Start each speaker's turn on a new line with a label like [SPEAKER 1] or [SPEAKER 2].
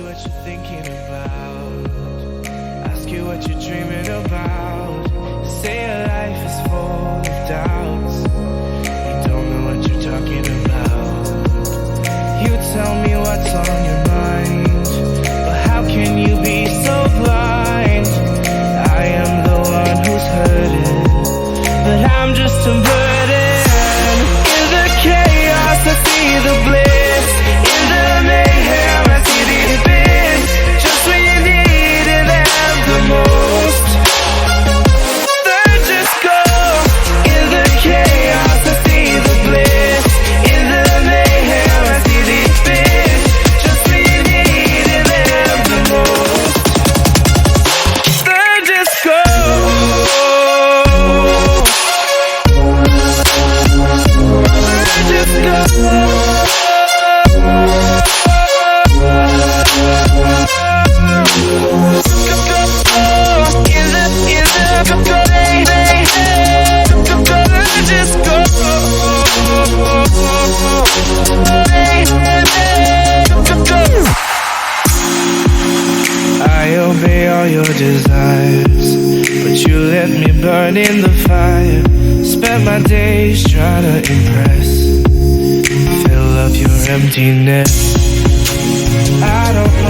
[SPEAKER 1] what you're thinking about, ask you what you're dreaming about. Say your life is full of doubts, you don't know what you're talking about. You tell me what's on your mind, but how can you be so blind? I am the one who's hurting, but I'm just a burden. In the chaos I see the bliss, in the mayhem I see the abyss. Just when you needed them the most, they just go. In the chaos I see the bliss, in the mayhem I see the abyss. Just when you needed them the most, they just go. Just go. I obey all your desires, but you let me burn in the fire. Spent my days trying to impress, fill up your emptiness. I don't